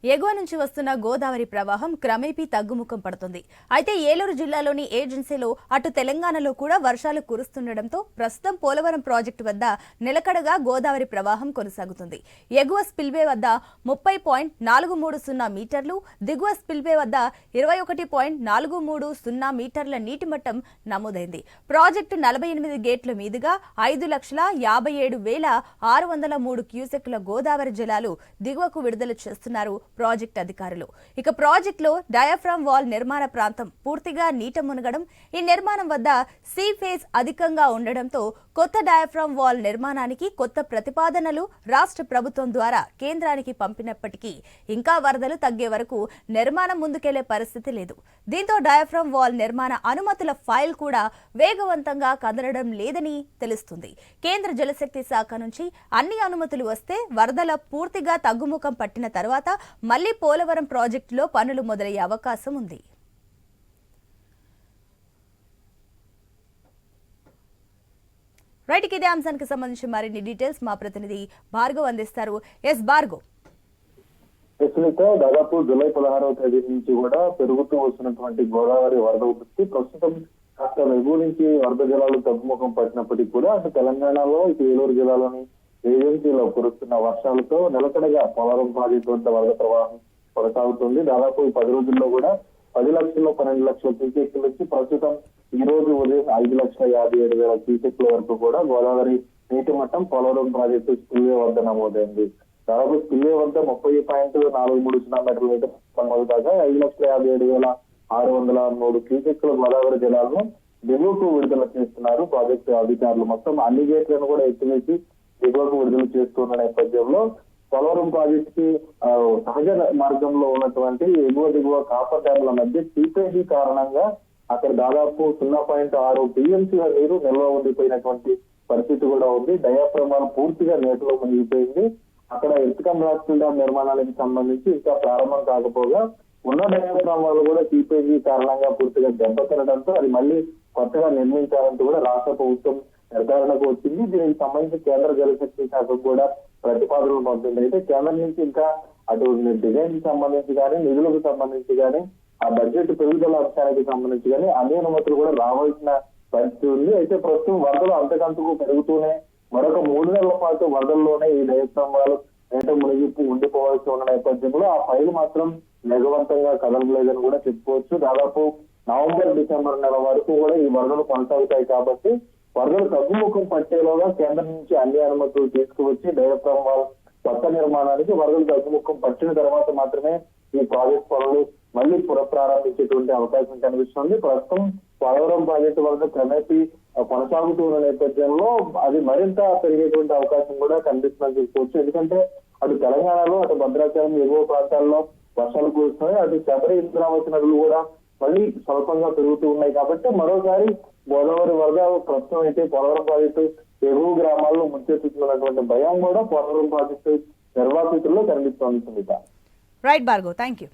ఎగువ నుంచి వస్తున్న గోదావరి ప్రవాహం క్రమేపీ తగ్గుముఖం పడుతుంది. అయితే ఏలూరు జిల్లాలోని ఏజెన్సీలో అటు తెలంగాణలో కూడా వర్షాలు కురుస్తుండటంతో ప్రస్తుతం పోలవరం ప్రాజెక్టు వద్ద నిలకడగా గోదావరి ప్రవాహం కొనసాగుతుంది. ఎగువ స్పిల్వే వద్ద 30.430 మీటర్లు, దిగువ స్పిల్వే వద్ద 21.430 మీటర్ల నీటి మట్టం నమోదైంది. ప్రాజెక్టు 48 గేట్ల మీదుగా 5,57,603 క్యూసెక్ల గోదావరి జలాలు దిగువకు విడుదల చేస్తున్నారు ప్రాజెక్ట్ అధికారులు. ఇక ప్రాజెక్టులో డయాఫ్రామ్ వాల్ నిర్మాణ ప్రాంతం పూర్తిగా నీట మునగడం, ఈ నిర్మాణం వద్ద సీ ఫేజ్ అధికంగా ఉండడంతో కొత్త డయాఫ్రామ్ వాల్ నిర్మాణానికి కొత్త ప్రతిపాదనలు రాష్ట్ర ప్రభుత్వం ద్వారా కేంద్రానికి పంపినప్పటికీ ఇంకా వరదలు తగ్గే వరకు నిర్మాణం ముందుకెళ్లే పరిస్థితి లేదు. దీంతో డయాఫ్రామ్ వాల్ నిర్మాణ అనుమతుల ఫైల్ కూడా వేగవంతంగా కదలడం లేదని తెలుస్తుంది. కేంద్ర జలశక్తి శాఖ నుంచి అన్ని అనుమతులు వస్తే వరదల పూర్తిగా తగ్గుముఖం పట్టిన తర్వాత మళ్లీ పోలవరం ప్రాజెక్టులో పనులు మొదలయ్యే అవకాశం ఉంది. రైట్, ఇదే అంశానికి సంబంధించి మరిన్ని డీటెయిల్స్ మా ప్రతినిధి భార్గవ్ అందిస్తారు. ఎస్ భార్గవ్. దాదాపు జూలై 16వ తేదీ నుంచి కూడా పెరుగుతూ వస్తున్నటువంటి గోదావరి వరద ఉధృతి ప్రస్తుతం కాస్త ఎగువ నుంచి వరద జలాలు తగ్గుముఖం పట్టినప్పటికీ కూడా అటు తెలంగాణలో ఇటు ఏలూరు జిల్లాలోని ఏజెన్సీలో కురుస్తున్న వర్షాలతో నిలకడగా పోలవరం ప్రాజెక్టు వద్ద వరద ప్రవాహం కొనసాగుతుంది. దాదాపు 10 రోజుల్లో కూడా 10 లక్షలు 12 లక్షల క్యూసెక్ల నుంచి ప్రస్తుతం ఈ రోజు ఉదయం 5,57,000 క్యూసెక్ల వరకు కూడా గోదావరి నీటి మట్టం పోలవరం ప్రాజెక్టు స్పిల్వే వద్ద నమోదైంది. దాదాపు స్పిల్వే వద్ద 30.430 మీటర్ల నీటి నమోదు కాగా 5,57,603 క్యూసెక్ల గోదావరి జలాలను దిగువకు విడుదల చేస్తున్నారు ప్రాజెక్టు అధికారులు. మొత్తం అన్ని గేట్లను కూడా ఎత్తివేసి దిగువకు విడుదల చేస్తున్న నేపథ్యంలో పోలవరం ప్రాజెక్ట్ కి సహజ మార్గంలో ఉన్నటువంటి ఎగువ దిగువ కాపర్ డ్యామ్ల మధ్య సీపేజీ కారణంగా అక్కడ దాదాపు 0.6 టీఎంసీల నీరు నిల్వ ఉండిపోయినటువంటి పరిస్థితి కూడా ఉంది. డయాఫ్రామ్ పూర్తిగా నీటిలో మునిగిపోయింది. అక్కడ ఇసుకం రాష్ట్ర డ్యామ్ నిర్మాణానికి సంబంధించి ఇంకా ప్రారంభం కాకపోగా ఉన్న డయాఫ్రామ్ వాళ్ళు కూడా సీపేజీ కారణంగా పూర్తిగా దెబ్బతినడంతో అది మళ్ళీ కొత్తగా నిర్మించాలంటూ కూడా రాష్ట్ర ప్రభుత్వం నిర్ధారణకు వచ్చింది. దీనికి సంబంధించి కేంద్ర జలశక్తి శాఖకు కూడా ప్రతిపాదనలు పంపింది. అయితే కేంద్రం నుంచి ఇంకా అటు డిజైన్ కి సంబంధించి కానీ నిధులకు సంబంధించి కానీ ఆ బడ్జెట్ పెరుగుదల అంశానికి సంబంధించి కానీ అన్ని అనుమతులు కూడా రావాల్సిన పరిస్థితి ఉంది. అయితే ప్రస్తుతం వరదలు అంతకంతకు పెరుగుతూనే మరొక 3 నెలల పాటు వరదల్లోనే ఈ డయాఫ్రామ్ నీట మునిగి ఉండిపోవాల్సి ఉన్న నేపథ్యంలో ఆ ఫైల్ మాత్రం వేగవంతంగా కదలలేదని కూడా చెప్పుకోవచ్చు. దాదాపు నవంబర్ డిసెంబర్ నెల వరకు కూడా ఈ వరదలు కొనసాగుతాయి కాబట్టి వరదలు తగ్గుముఖం పట్టేలోగా కేంద్రం నుంచి అన్ని అనుమతులు తీసుకువచ్చి డయాఫ్రామ్ వాల్ కొత్త నిర్మాణానికి వరదలు తగ్గుముఖం పట్టిన తర్వాత మాత్రమే ఈ ప్రాజెక్ట్ పనులు మళ్లీ పునఃప్రారంభించేటువంటి అవకాశం కనిపిస్తుంది. ప్రస్తుతం పోలవరం ప్రాజెక్టు వరద క్రమేపీ కొనసాగుతూ ఉన్న నేపథ్యంలో అది మరింత పెరిగేటువంటి అవకాశం కూడా కనిపిస్తుందని చెప్పుకోవచ్చు. ఎందుకంటే అటు తెలంగాణలో అటు భద్రాచలం ఎగువ ప్రాంతాల్లో వర్షాలు కురుస్తున్నాయి, అటు శబరి ఇంద్రావతి నదులు కూడా మళ్ళీ స్వల్పంగా పెరుగుతూ ఉన్నాయి. కాబట్టి మరోసారి గోదావరి వరద ప్రస్తుతం అయితే పోలవరం ప్రాజెక్టు ఎగువ గ్రామాల్లో ముంచెత్తుతున్నటువంటి భయం కూడా పోలవరం ప్రాజెక్టు నిర్వాసితుల్లో కనిపిస్తోంది. Right Bhargav, thank you.